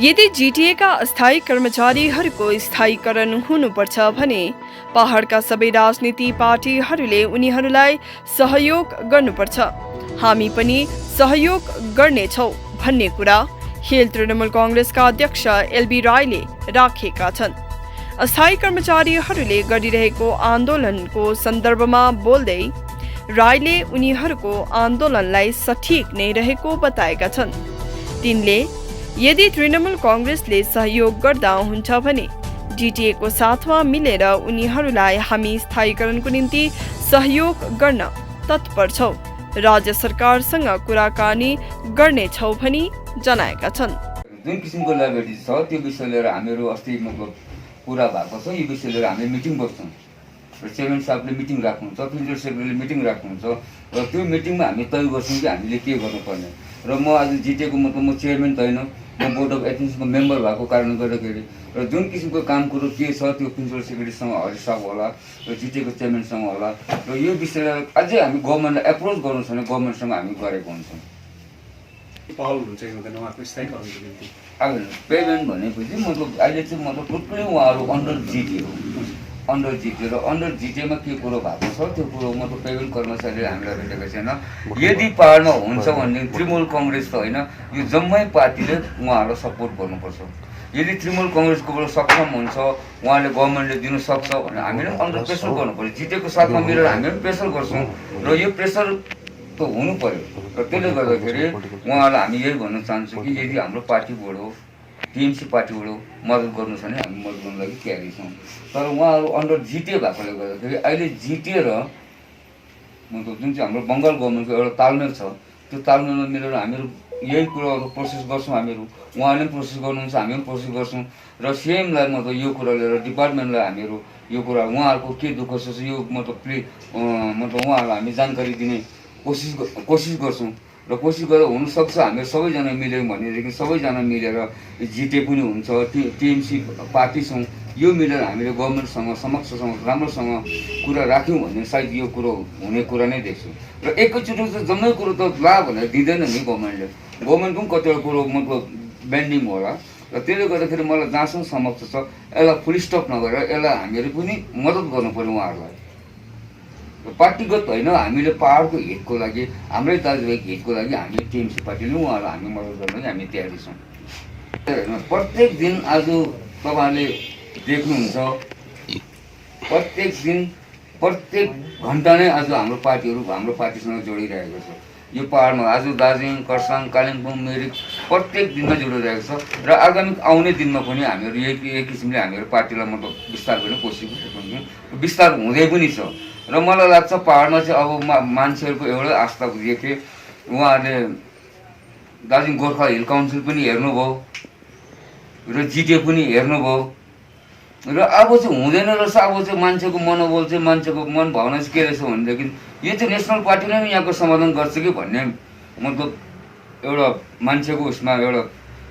यदि जिटिएका अस्थायी कर्मचारीहरूको स्थायीकरण हुनुपर्छ भने पहाडका सबै राजनीति पार्टीहरूले उनीहरूलाई सहयोग गर्नुपर्छ। हामी पनि सहयोग गर्नेछौँ भन्ने कुरा हिल तृणमूल कांग्रेसका अध्यक्ष एलबी राईले राखेका छन्। अस्थायी कर्मचारीहरूले गरिरहेको आन्दोलनको सन्दर्भमा बोल्दै राईले उनीहरूको आन्दोलनलाई सठिक नै रहेको बताएका छन्। तिनले यदि तृणमूल कांग्रेसले सहयोग गर्दा हुन्छ भने जिटिएको साथमा मिलेर उनीहरूलाई हामी स्थायीकरणको निम्ति सहयोग गर्न तत्पर छौँ, राज्य सरकारसँग कुराकानी गर्नेछौँ भनी जनाएका छन्। जुन किसिमको लाइब्रेरी छ त्यो विषय लिएर हामीहरू अस्ति कुरा भएको छ। यो विषय लिएर हामी मिटिङ बस्छौँ र चेयरम्यान साहबले मिटिङ राख्नुहुन्छ, प्रिन्सिपल सेक्रेटरीले मिटिङ राख्नुहुन्छ र त्यो मिटिङमा हामी तय गर्छौँ कि हामीले के गर्नुपर्ने। र म आज जिटिएको मतलब म चेयरम्यान त होइन, म बोर्ड अफ एडमिनिस्ट्रेसनको मेम्बर भएको कारणले गर्दाखेरि र जुन किसिमको काम कुरो के छ त्यो प्रिन्सिपल सेक्रेटरीसँग हरि साहब होला र जिटिएको चेयरम्यानसँग होला र यो विषयलाई अझै हामी गभर्मेन्टलाई एप्रोच गर्नु छ भने गभर्मेन्टसँग हामी गरेको हुन्छौँ। पहल हुन्छ कि हुँदैन उहाँको स्थायीकरणको निम्ति? अब पेमेन्ट भनेपछि मतलब अहिले चाहिँ मतलब टोटली उहाँहरू अन्डर जिटिए हो, अन्डर जिटिए र अन्डर जिटिएमा के कुरो भएको छ त्यो कुरो मतलब पेमेन्ट कर्मचारीले हामीलाई भेटेको छैन। यदि पाहाडमा हुन्छ भने तृणमूल कांग्रेस त होइन, यो जम्मै पार्टीले उहाँहरूलाई सपोर्ट गर्नुपर्छ। यदि तृणमूल कांग्रेसकोबाट सक्षम हुन्छ, उहाँले गभर्मेन्टले दिन सक्छ भने हामीले अन्डर प्रेसर गर्नु पर्यो। जिटिएको साथमा मिलेर हामी पनि प्रेसर गर्छौँ र यो प्रेसर त हुनु पर्यो। र त्यसले गर्दाखेरि उहाँहरूलाई हामी यही भन्न चाहन्छौँ कि यदि हाम्रो पार्टीबाट टिएमसी पार्टीबाट मद्दत गर्नु छ भने हामी मद्दत गर्नु लागि तयारी छौँ। तर उहाँहरू अन्डर जिटिए भएकोले गर्दाखेरि अहिले जिटिए र मतलब जुन चाहिँ हाम्रो बङ्गाल गभर्मेन्टको एउटा तालमेल छ त्यो तालमेलमा मिलेर हामीहरू यही कुराहरू प्रोसेस गर्छौँ। हामीहरू उहाँले पनि प्रोसेस गर्नुहुन्छ, हामी पनि प्रोसेस गर्छौँ र सिएमलाई मतलब यो कुरा लिएर डिपार्टमेन्टलाई हामीहरू यो कुरा उहाँहरूको के दुःख छ यो मतलब मतलब उहाँहरूलाई हामी जानकारी दिने कोसिस गर्छौँ र कोसिस गरेर हुनसक्छ हामी सबैजना मिल्यौँ भनेदेखि सबैजना मिलेर जिटे पनि हुन्छ, टिएमसी पार्टी छौँ, यो मिलेर हामीले गभर्मेन्टसँग समक्षसँग राम्रोसँग कुरा राख्यौँ भने सायद यो कुरो हुने कुरा नै देख्छु। र एकैचोटि चाहिँ जम्मै कुरो त ला भनेर दिँदैन नि गभर्मेन्टले, गभर्मेन्ट पनि कतिवटा कुरो मतलब बेन्डिङ होला र त्यसले गर्दाखेरि मलाई जहाँसम्म समक्ष छ यसलाई फुल स्टप नगरेर यसलाई हामीहरू पनि मद्दत गर्नु पर्यो उहाँहरूलाई। पार्टीगत होइन, हामीले पाहाडको हितको लागि हाम्रै दाजुभाइको हितको लागि हामी टिएमसी पार्टीले उहाँहरूलाई हामी मद्दत गर्न लागि हामी तयारी छौँ। प्रत्येक दिन आज तपाईँहरूले देख्नुहुन्छ प्रत्येक दिन प्रत्येक घन्टा नै आज हाम्रो पार्टीहरू हाम्रो पार्टीसँग जोडिरहेको छ। यो पाहाडमा आज दार्जिलिङ, खरसाङ, कालिम्पोङ, मिरिक प्रत्येक दिनमा जोडिरहेको छ र आगामी आउने दिनमा पनि हामीहरू यही किसिमले हामीहरू पार्टीलाई मतलब विस्तार गर्ने कोसिस गर्छौँ, विस्तार हुँदै पनि छ। र मलाई लाग्छ पाहाडमा चाहिँ अब मान्छेहरूको एउटै आस्था देखेँ, उहाँहरूले दार्जिलिङ गोर्खा हिल काउन्सिल पनि हेर्नुभयो र जिटिए पनि हेर्नुभयो र अब चाहिँ हुँदैन रहेछ। अब चाहिँ मान्छेको मनोबल चाहिँ मान्छेको मन भावना चाहिँ के रहेछ भनेदेखि यो चाहिँ नेसनल पार्टीले नै यहाँको समाधान गर्छ कि भन्ने मतलब एउटा मान्छेको उसमा एउटा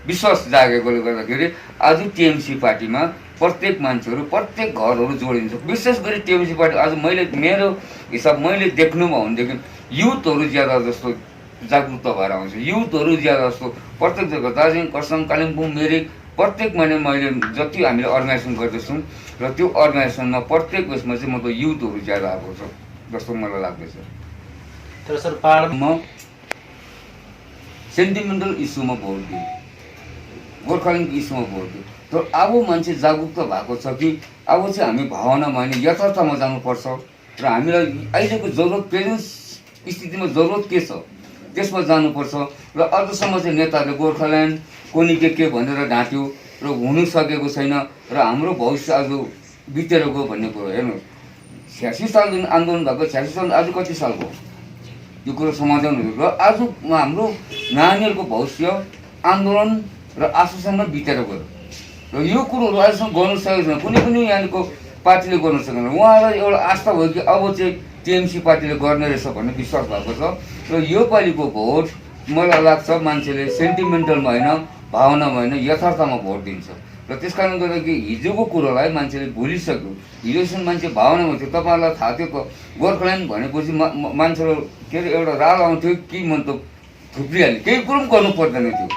विश्वास जागेकोले गर्दाखेरि आज टिएमसी पार्टीमा प्रत्येक मान्छेहरू प्रत्येक घरहरू जोडिन्छ। विशेष गरी टिएमसी पार्टी आज मैले मेरो हिसाब मैले देख्नुमा भनेदेखि युथहरू ज्यादा जस्तो जागरुकता भएर आउँछ, युथहरू ज्यादा जस्तो प्रत्येक जग्गा दार्जिलिङ, खरसाङ, कालिम्पोङ, मिरिक प्रत्येकमा नै मैले जति हामीले अर्गनाइजेसन गर्दैछौँ र त्यो अर्गनाइजेसनमा प्रत्येक उसमा चाहिँ मतलब युथहरू ज्यादा आएको छ जस्तो मलाई लाग्दैछ। तर सर पाहाडमा सेन्टिमेन्टल इस्युमा भोट दियो, गोर्खाल्यान्डको इस्युमा भोट दियो, तर अब मान्छे जागरुकता भएको छ कि अब चाहिँ हामी भावनामा होइन यथार्थमा जानुपर्छ र हामीलाई अहिलेको जरुरत प्रेजेन्ट स्थितिमा जरुरत के छ त्यसमा जानुपर्छ। र अझसम्म चाहिँ नेताहरूले गोर्खाल्यान्ड कोनी के भनेर ढाँट्यो र हुनु सकेको छैन र हाम्रो भविष्य आज बितेर गयो भन्ने कुरो हेर्नु। 86 सालदेखि आन्दोलन भएको, 86 साल आज कति साल भयो यो कुरो समाधान हुनु र आज हाम्रो नानीहरूको भविष्य आन्दोलन र आशासम्म बितेर गयो र यो कुरोहरू अहिलेसम्म गर्नु सकेको छैन, कुनै पनि यहाँको पार्टीले गर्नु सकेन। उहाँलाई एउटा आस्था भयो कि अब चाहिँ टिएमसी पार्टीले गर्ने रहेछ भन्ने विश्वास भएको छ र यो पालिको भोट मलाई लाग्छ मान्छेले सेन्टिमेन्टलमा होइन भावनामा होइन यथार्थमा भोट दिन्छ र त्यस कारणले गर्दाखेरि हिजोको कुरोलाई मान्छेले भुलिसक्यो। हिजोसम्म मान्छे भावनामा थियो, तपाईँहरूलाई थाहा थियो गोर्खाल्यान्ड भनेपछि मान्छेहरू के अरे एउटा राल आउँथ्यो कि मतलब थुप्रिहाल्यो, केही कुरो पनि गर्नु पर्दैन थियो।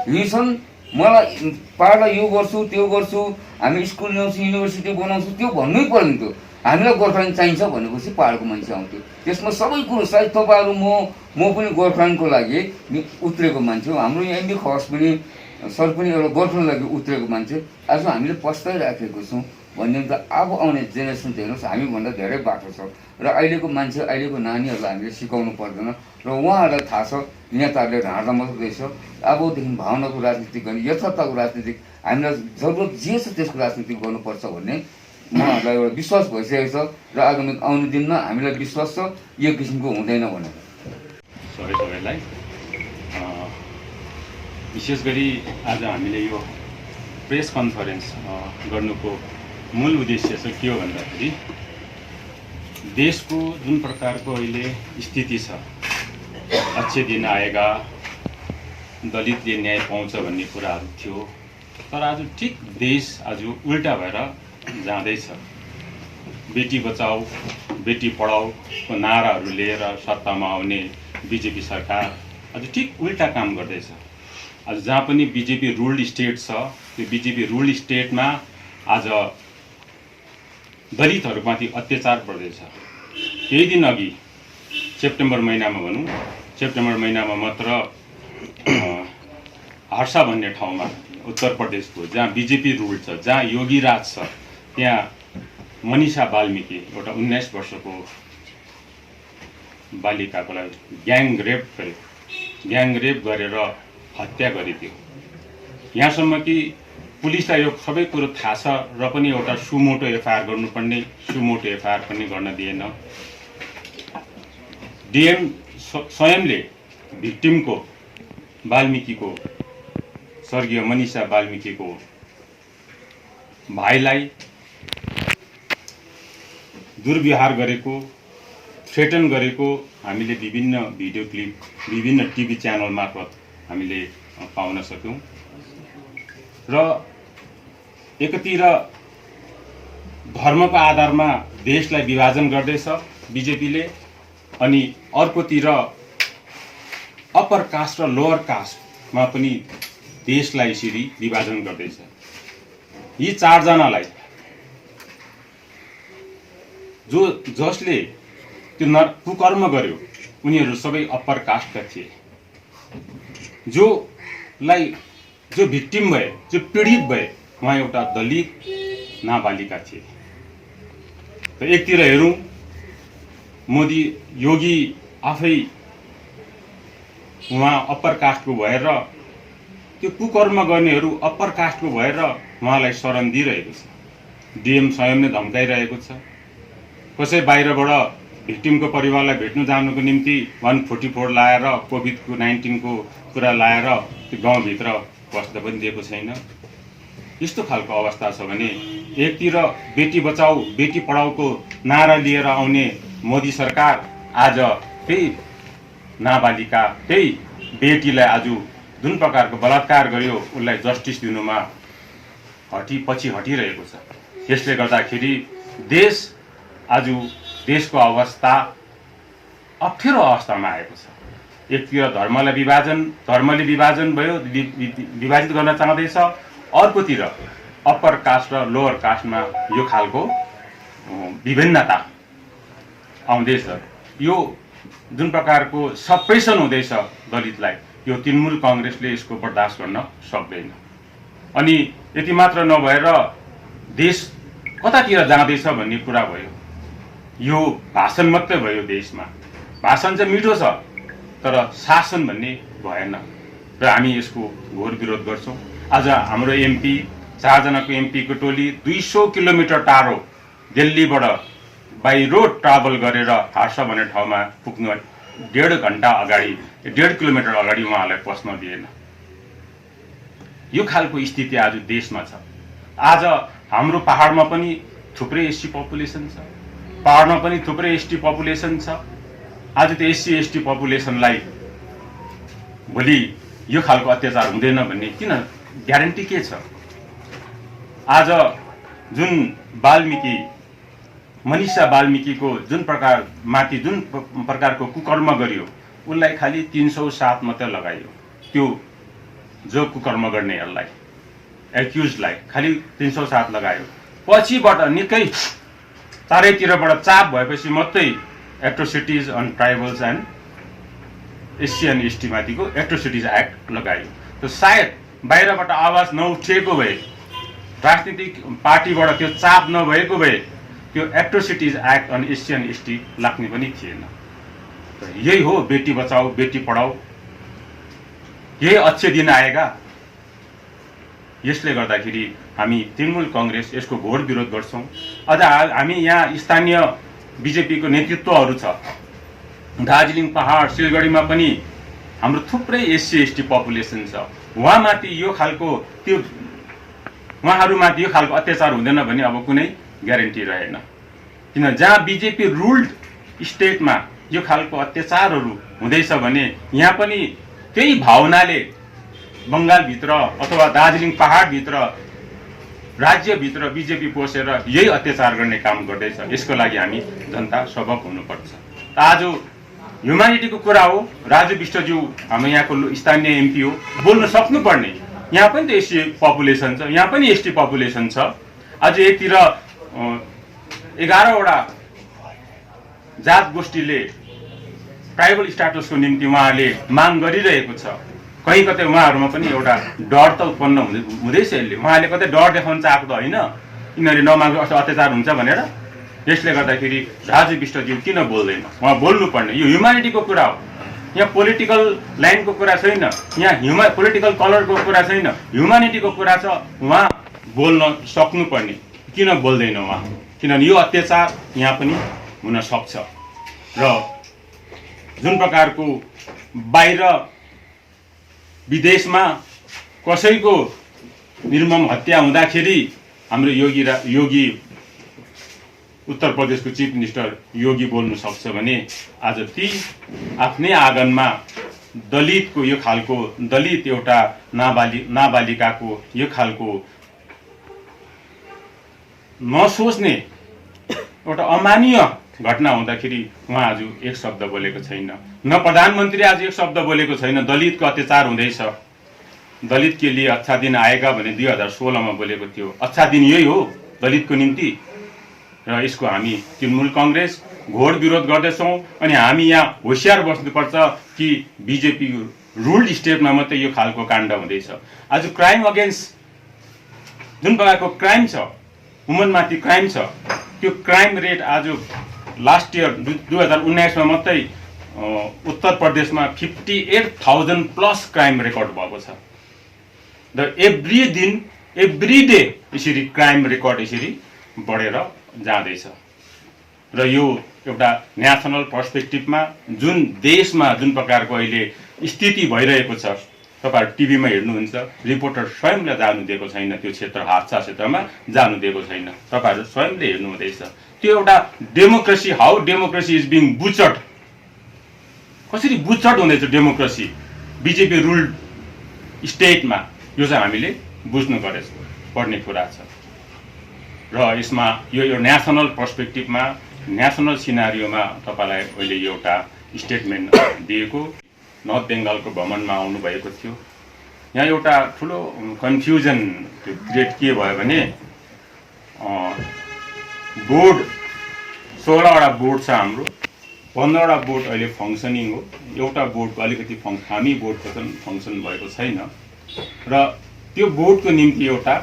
हिजोसम्म मलाई पाहाडलाई यो गर्छु त्यो गर्छु, हामी स्कुल ल्याउँछु, युनिभर्सिटी बनाउँछु, त्यो भन्नै पर्दैन। त्यो हामीलाई गोर्खाल्यान्ड चाहिन्छ भनेपछि पाहाडको मान्छे आउँथ्यो। त्यसमा सबै कुरो सायद तपाईँहरू म पनि गोर्खाल्यान्डको लागि उत्रेको मान्छे हो। हाम्रो यहाँ एमबी खवास पनि सर पनि एउटा गोर्खाल्यान्डको लागि उत्रेको मान्छे। आज हामीले पस्ताइराखेको छौँ भन्ने त अब आउने जेनेरेसन हेर्नुहोस्, हामीभन्दा धेरै बाटो छ र अहिलेको मान्छे, अहिलेको नानीहरूलाई हामीले सिकाउनु पर्दैन र उहाँहरूलाई थाहा छ नेताहरूले ढाँड्दा मात्रै रहेछ। अबदेखि भावनाको राजनीति गर्ने, यथार्थको राजनीति, हामीलाई जरुरत जे छ त्यसको राजनीति गर्नुपर्छ भन्ने उहाँहरूलाई एउटा विश्वास भइसकेको छ र आगामी आउने दिनमा हामीलाई विश्वास छ यो किसिमको हुँदैन भनेर। सबैलाई विशेष गरी आज हामीले यो प्रेस कन्फरेन्स गर्नुको मूल उद्देश्य चाहिँ के हो भन्दाखेरि देशको जुन प्रकारको अहिले स्थिति छ, अच्छे दिन आएगा, दलितले न्याय पाउँछ भन्ने कुराहरू थियो, तर आज ठिक देश आज उल्टा भएर जाँदैछ। बेटी बचाऊ बेटी पढाऊको नाराहरू लिएर सत्तामा आउने बिजेपी सरकार आज ठिक उल्टा काम गर्दैछ। आज जहाँ पनि बिजेपी रुल्ड स्टेट छ, त्यो बिजेपी रुल्ड स्टेटमा आज दलितहरूमाथि अत्याचार बढ्दैछ। केही दिन अघि सेप्टेम्बर महिनामा भनौँ, सेप्टेम्बर महिनामा मात्र हर्षा भन्ने ठाउँमा उत्तर प्रदेशको जहाँ बिजेपी रुल छ, जहाँ योगी राज छ, त्यहाँ मनिषा बाल्मीकि एउटा 19 वर्षको बालिकाको लागि ग्याङ रेप गरेर हत्या गरिदियो। यहाँसम्म कि पुलिसलाई यो सबै कुरो थाहा छ र पनि एउटा सुमोटो एफआइआर गर्नुपर्ने सुमोटो एफआइआर पनि गर्न दिएन। डिएम स्वयंले भिक्टिमको बाल्मीकिको, स्वर्गीय मनिषा बाल्मीकिको भाइलाई दुर्व्यवहार गरेको, थ्रेटन गरेको हामीले विभिन्न भिडियो क्लिप विभिन्न टिभी च्यानल मार्फत हामीले पाउन सक्यौँ। र एकतिर धर्मको आधारमा देशलाई विभाजन गर्दैछ बिजेपीले, अनि अर्कोतिर अप्पर कास्ट र लोअर कास्टमा पनि देशलाई यसरी विभाजन गर्दैछ। यी चारजनालाई जसले त्यो कुकर्म गर्यो उनीहरू सबै अप्पर कास्टका थिए। जो भिक्टिम भए, जो पीडित भए, उहाँ एउटा दलित नाबालिका थिए। त एकतिर हेरौँ मोदी योगी आफै उहाँ अप्पर कास्टको भएर त्यो कुकर्म गर्नेहरू अप्पर कास्टको भएर उहाँलाई शरण दिइरहेको छ। डिएम स्वयंले धम्काइरहेको छ। कसै बाहिरबाट भिक्टिमको परिवारलाई भेट्नु जानुको निम्ति 144 लाएर कोभिड-19 को कुरा लाएर त्यो गाउँभित्र बस्न पनि दिएको छैन। यस्तो खालको अवस्था छ भने एकतिर बेटी बचाऊ बेटी पढाऊको नारा लिएर आउने मोदी सरकार आज त्यही नाबालिका, त्यही बेटीलाई आज जुन प्रकारको बलात्कार गर्यो उसलाई जस्टिस दिनुमा पछि हटिरहेको छ। यसले गर्दाखेरि देशको अवस्था अप्ठ्यारो अवस्थामा आएको छ। एकतिर धर्मले विभाजन भयो, विभाजित गर्न चाहँदैछ, अर्कोतिर अप्पर कास्ट र लोअर कास्टमा यो खालको विभिन्नता आउँदैछ। यो जुन प्रकारको सप्रेसन हुँदैछ दलितलाई, यो तृणमूल काङ्ग्रेसले यसको बर्दाश्त गर्न सक्दैन। अनि यति मात्र नभएर देश कतातिर जाँदैछ भन्ने कुरा भयो। यो भाषण मात्रै भयो। देशमा भाषण चाहिँ मिठो छ तर शासन भन्ने भएन र हामी यसको घोर विरोध गर्छौँ। आज हाम्रो एमपी, 4 जनाको एमपीको टोली 200 किलोमिटर टाढो दिल्लीबाट बाई रोड ट्राभल गरेर हर्षा भन्ने ठाउँमा पुग्नु 1.5 घण्टा अगाडि, 1.5 किलोमिटर अगाडि उहाँलाई पस्न दिएन। यो खालको स्थिति आज देशमा छ। आज हाम्रो पहाडमा पनि थुप्रै एससी पपुलेसन छ, पहाडमा पनि थुप्रै एसटी पपुलेसन छ। आज त्यो एससी एसटी पपुलेसनलाई भोलि यो खालको अत्याचार हुँदैन भन्ने किन ग्यारेन्टी के छ? आज जुन मनिषा बाल्मीकिको जुन प्रकारको कुकर्म गरियो उसलाई खालि 307 मात्रै लगाइयो। त्यो जो कुकर्म गर्नेहरूलाई एक्युजलाई खालि 307 लगायो। पछिबाट निकै चारैतिरबाट चाप भएपछि मात्रै atrocities on tribals and SC and ST माथिको एट्रोसिटिज एक्ट लगायो। त सायद बाहिरबाट आवाज नउठेको भए, राजनीतिक पार्टीबाट त्यो चाप नभएको भए त्यो atrocities act on SC and ST लाग्ने पनि थिएन। त यही हो बेटी बचाओ बेटी पढाओ, यही अच्छे दिन आएगा। यसले गर्दाखेरि हामी तृणमूल कांग्रेस यसको घोर विरोध गर्छौं। अझ हामी यहाँ स्थानीय बीजेपीको नेतृत्वहरू छ, दार्जिलिङ पहाड सिलगढीमा पनि हाम्रो थुप्रै एससी एसटी पपुलेसन छ। उहाँमाथि यो खालको त्यो उहाँहरूमाथि यो खालको अत्याचार हुँदैन भने अब कुनै ग्यारेन्टी रहेन। किन जहाँ बीजेपी रुल्ड स्टेटमा यो खालको अत्याचारहरू हुँदैछ भने यहाँ पनि त्यही भावनाले बङ्गालभित्र अथवा दार्जिलिङ पहाडभित्र राज्यभित्र बीजेपी पसेर यही अत्याचार गर्ने काम गर्दैछ। यसको लागि हामी जनता सबक हुनुपर्छ। आज ह्युम्यानिटीको कुरा हो, राजु विष्टज्यू हाम्रो यहाँको स्थानीय एमपी हो, बोल्न सक्नुपर्ने। यहाँ पनि त एससी पपुलेसन छ, यहाँ पनि एसटी पपुलेसन छ। आज यतिर 11वटा जात गोष्ठीले ट्राइबल स्ट्याटसको निम्ति उहाँहरूले माग गरिरहेको छ। कहीँ कतै उहाँहरूमा पनि एउटा डर त उत्पन्न हुँदैछ। यसले उहाँले कतै डर देखाउन चाहेको त होइन यिनीहरूले नमाग्नु अत्याचार हुन्छ भनेर। यसले गर्दाखेरि राजु विष्टज्यू किन बोल्दैन? उहाँ बोल्नुपर्ने। यो ह्युम्यानिटीको कुरा हो, यहाँ पोलिटिकल लाइनको कुरा छैन, यहाँ पोलिटिकल कलरको कुरा छैन, ह्युम्यानिटीको कुरा छ। उहाँ बोल्न सक्नुपर्ने। किन बोल्दैन उहाँ? किनभने यो अत्याचार यहाँ पनि हुन सक्छ। र जुन प्रकारको बाहिर विदेशमा कसैको निर्मम हत्या हुँदाखेरि हाम्रो योगी उत्तर प्रदेशको चिफ मिनिस्टर योगी बोल्नु सक्छ भने आज ती आफ्नै आँगनमा दलितको यो खालको दलित एउटा नाबालिकाको यो खालको नसोच्ने एउटा अमानवीय घटना हुँदाखेरि उहाँ आज एक शब्द बोलेको छैन। न प्रधानमन्त्री आज एक शब्द बोलेको छैन। दलितको अत्याचार हुँदैछ, दलित के लिए अच्छा दिन आएगा भने 2016 मा बोलेको थियो। अच्छा दिन यही हो दलितको निम्ति। र यसको हामी तृणमूल कांग्रेस घोर विरोध गर्दैछौँ। अनि हामी यहाँ होशियार बस्नुपर्छ कि बीजेपी रुल्ड स्टेटमा मात्रै यो खालको काण्ड हुँदैछ। आज क्राइम अगेन्स्ट जुन प्रकारको क्राइम छ, वुमनमाथि क्राइम छ, त्यो क्राइम रेट आज लास्ट इयर 2019 मा मात्रै उत्तर प्रदेशमा 58,000 प्लस क्राइम रेकर्ड भएको छ। र एभ्री डे यसरी क्राइम रेकर्ड यसरी बढेर जाँदैछ। र यो एउटा नेसनल पर्सपेक्टिभमा जुन देशमा जुन प्रकारको अहिले स्थिति भइरहेको छ, तपाईहरु टिभीमा हेर्नुहुन्छ, रिपोर्टर स्वयंले जानु दिएको छैन, त्यो क्षेत्र हादसा क्षेत्रमा जानु दिएको छैन, तपाईहरु स्वयंले हेर्नु हुँदैछ। त्यो एउटा democracy, how democracy is being butchered, कसरी बुचर्ड हुँदैछ डेमोक्रेसी बीजेपी रुल्ड स्टेटमा, यो चाहिँ हामीले बुझ्नु पर्ने कुरा छ। र यसमा यो नेसनल पर्सपेक्टिभमा नेसनल सिनारियोमा तपाईलाई अहिले एउटा स्टेटमेन्ट दिएको। नर्थ बेङ्गालको भ्रमणमा आउनु भएको थियो। यहाँ एउटा ठुलो कन्फ्युजन क्रिएट के भयो भने बोर्ड 16वटा बोर्ड छ हाम्रो, 15वटा बोर्ड अहिले फङ्सनिङ हो। एउटा बोर्डको अलिकति हामी बोर्डको चाहिँ फङ्सन भएको छैन र त्यो बोर्डको निम्ति एउटा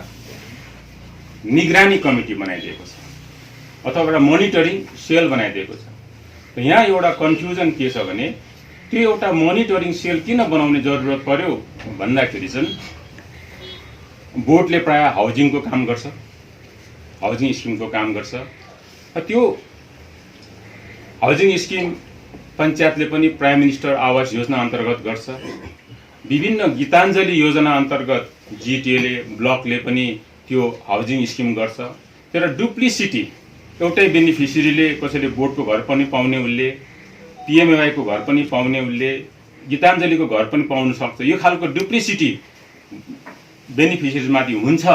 निगरानी कमिटी बनाइदिएको छ अथवा एउटा मोनिटरिङ सेल बनाइदिएको छ। त यहाँ एउटा कन्फ्युजन के छ भने त्यो एउटा मोनिटरिङ सेल किन बनाउने जरुरत पर्यो भन्दाखेरि चाहिँ बोर्डले प्राय हाउजिङको काम गर्छ, हाउजिङ स्किमको काम गर्छ। त्यो हाउजिङ स्किम पञ्चायतले पनि प्राइम मिनिस्टर आवास योजना अन्तर्गत गर्छ, विभिन्न गीताञ्जली योजना अन्तर्गत जिटिएले ब्लकले पनि त्यो हाउजिङ स्किम गर्छ। तर डुप्लिसिटी, एउटै बेनिफिसियरीले कसैले बोर्डको घर पनि पाउने, उसले पिएमएवाई को घर पनि पाउने, उसले गीताञ्जलीको घर पनि पाउन सक्छ। यो खालको डुप्लिसिटी बेनिफिसियरीमाथि हुन्छ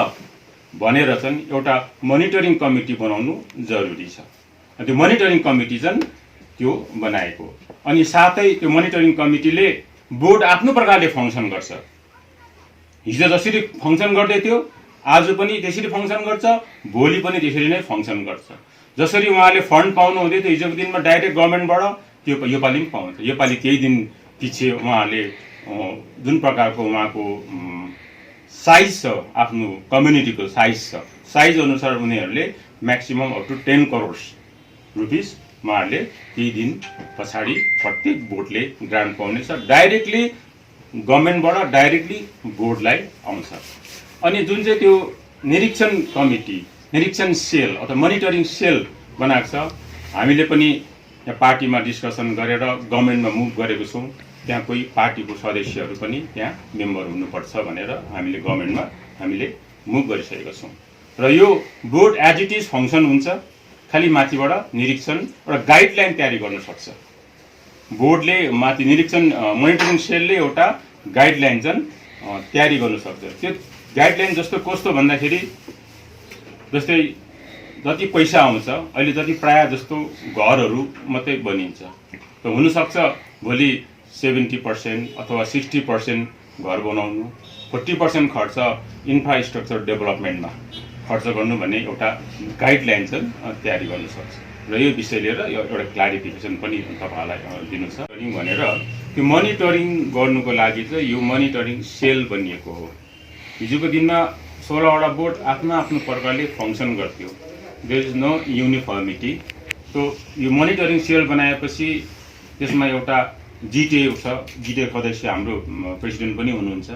भनेर चाहिँ एउटा मोनिटरिङ कमिटी बनाउनु जरुरी छ। त्यो मोनिटरिङ कमिटी चाहिँ त्यो बनाएको, अनि साथै त्यो मोनिटरिङ कमिटीले बोर्ड आफ्नो प्रकारले फङ्सन गर्छ। हिजो जसरी फङ्सन गर्दै थियो आज पनि त्यसरी फङ्सन गर्छ, भोलि पनि त्यसरी नै फङ्सन गर्छ। जसरी उहाँले फन्ड पाउनु हुँदै थियो हिजोको दिनमा डाइरेक्ट गभर्मेन्टबाट, त्यो योपालि पनि पाउँछ। योपालि केही दिन पछि उहाँले जुन प्रकारको उहाँको साइज छ, आफ्नो कम्युनिटीको साइज छ, साइज अनुसार उनीहरूले maximum up to 10 crore rupees उहाँहरूले केही दिन पछाडि प्रत्येक बोर्डले ग्रान्ट पाउनेछ। डाइरेक्टली गभर्मेन्टबाट डाइरेक्टली बोर्डलाई आउँछ। अनि जुन चाहिँ त्यो निरीक्षण कमिटी, निरीक्षण सेल अथवा मोनिटरिङ सेल बनाएको छ, हामीले पनि यहाँ पार्टीमा डिस्कसन गरेर गभर्मेन्टमा मुभ गरेको छौँ। त्यहाँ कोही पार्टीको सदस्यहरू पनि त्यहाँ मेम्बर हुनुपर्छ भनेर हामीले गभर्मेन्टमा हामीले मुभ गरिसकेका छौँ। र यो board as it is function हुन्छ, खालि माथिबाट निरीक्षण र गाइडलाइन तयारी गर्न सक्छ। बोर्डले माथि निरीक्षण मोनिटरिङ सेलले एउटा गाइडलाइन चाहिँ तयारी गर्न सक्छ। त्यो गाइडलाइन जस्तो कस्तो भन्दाखेरि जस्तै जति पैसा आउँछ अहिले जति प्रायः जस्तो घरहरू मात्रै बनिन्छ, त हुनसक्छ भोलि 70% अथवा 60% घर बनाउनु, 40% खर्च इन्फ्रास्ट्रक्चर डेभलपमेन्टमा खर्च गर्नु भन्ने एउटा गाइडलाइन चाहिँ तयारी गर्न सक्छ। र यो विषय लिएर एउटा क्लारिफिकेसन पनि तपाईँहरूलाई दिनु छ भनेर त्यो मोनिटरिङ गर्नुको लागि चाहिँ यो मोनिटरिङ सेल बनिएको हो। हिजोको दिनमा 16वटा बोर्ड आफ्नो आफ्नो प्रकारले फङ्सन गर्थ्यो। There is no uniformity. तो यो मोनिटरिङ सेल बनाएपछि त्यसमा एउटा जिटिए छ, जिटिए सदस्य हाम्रो प्रेसिडेन्ट पनि हुनुहुन्छ।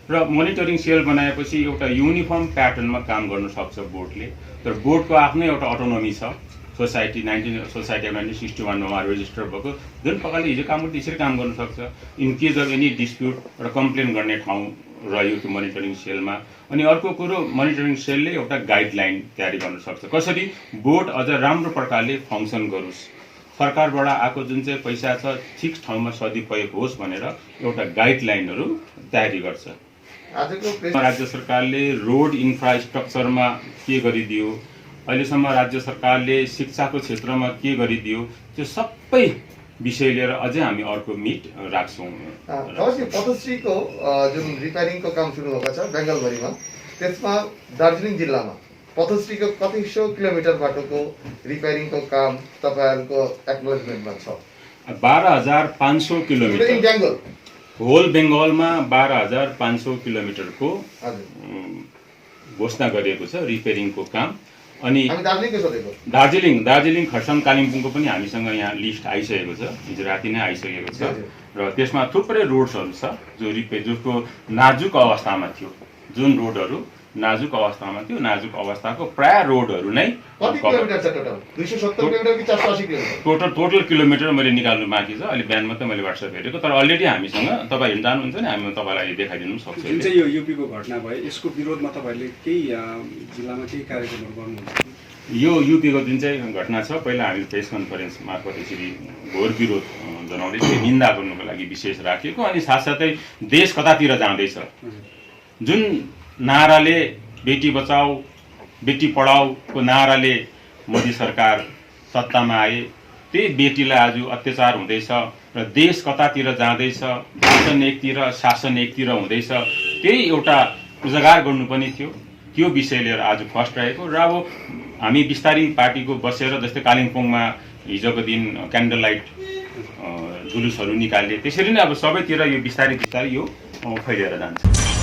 र मोनिटरिङ सेल बनाएपछि एउटा युनिफर्म प्याटर्नमा काम गर्न सक्छ बोर्डले। तर बोर्डको आफ्नै एउटा अटोनोमी छ। सोसाइटी अफ 1961 मा रेजिस्टर भएको जुन प्रकारले हिजो काम गर्दै त्यसरी काम गर्न सक्छ। In case of any dispute र कम्प्लेन गर्ने ठाउँ रह्यो त्यो मोनिटरिङ सेलमा। अनि अर्को कुरो मोनिटरिङ सेलले एउटा गाइडलाइन तयारी गर्न सक्छ, कसरी बोर्ड अझ राम्रो प्रकारले फङ्सन गरोस्, सरकारबाट आएको जुन चाहिँ पैसा छ ठिक ठाउँमा सदुपयोग होस् भनेर एउटा गाइडलाइनहरू तयारी गर्छ। राज्य सरकारले रोड इन्फ्रास्ट्रक्चरमा के गरिदियो, अहिलेसम्म राज्य सरकारले शिक्षाको क्षेत्रमा के गरिदियो, त्यो सबै विषय लिएर अझै हामी अर्को मिट राख्छौँ। पथश्रीको जुन रिपेयरिङको काम सुरु भएको छ बेङ्गलभरिमा, त्यसमा दार्जिलिङ जिल्लामा पथश्रीको कति सौ किलोमिटर बाटोको रिपेयरिङको काम तपाईँहरूको एक्नोलेजमेन्टमा छ? 12,500 किलोमिटर होल बेङ्गलमा 12,500 किलोमिटरको घोषणा गरिएको छ रिपेयरिङको काम। अनि दार्जिलिङ खरसाङ कालिम्पोङको पनि हामीसँग यहाँ लिस्ट आइसकेको छ, हिजो राति नै आइसकेको छ। र त्यसमा थुप्रै रोड्सहरू छ जसको नाजुक अवस्थामा थियो। जुन रोडहरू नाजुक अवस्थामा थियो, नाजुक अवस्थाको प्राय रोडहरू नै टोटल किलोमिटर मैले निकाल्नु बाँकी छ। अहिले बिहान मात्रै मैले व्हाट्सएप हेरेको, तर अलरेडी हामीसँग तपाईँ जानुहुन्छ नि, हामी तपाईँलाई देखाइदिनु सक्छौँ। जुन चाहिँ यो युपीको घटना भयो यसको विरोधमा तपाईँहरूले केही जिल्लामा केही कार्यक्रमहरू गर्नुहुन्छ? यो युपीको जुन चाहिँ घटना छ, पहिला हामी प्रेस कन्फरेन्स मार्फत यसरी घोर विरोध जनाउँदै निन्दा गर्नुको लागि विशेष राखेको। अनि साथसाथै देश कतातिर जाँदैछ, जुन नाराले बेटी बचाओ बेटी पढाओको नाराले मोदी सरकार सत्तामा आए, त्यही बेटीलाई आज अत्याचार हुँदैछ र देश कतातिर जाँदैछ, भाषण एकतिर शासन एकतिर हुँदैछ, त्यही एउटा उजागर गर्नु पनि थियो। त्यो विषय लिएर आज फर्स्ट रहेको। र अब हामी बिस्तारै पार्टीको बसेर जस्तै कालिम्पोङमा हिजोको दिन क्यान्डल लाइट जुलुसहरू निकाले, त्यसरी नै अब सबैतिर यो बिस्तारै यो फैलिएर जान्छ।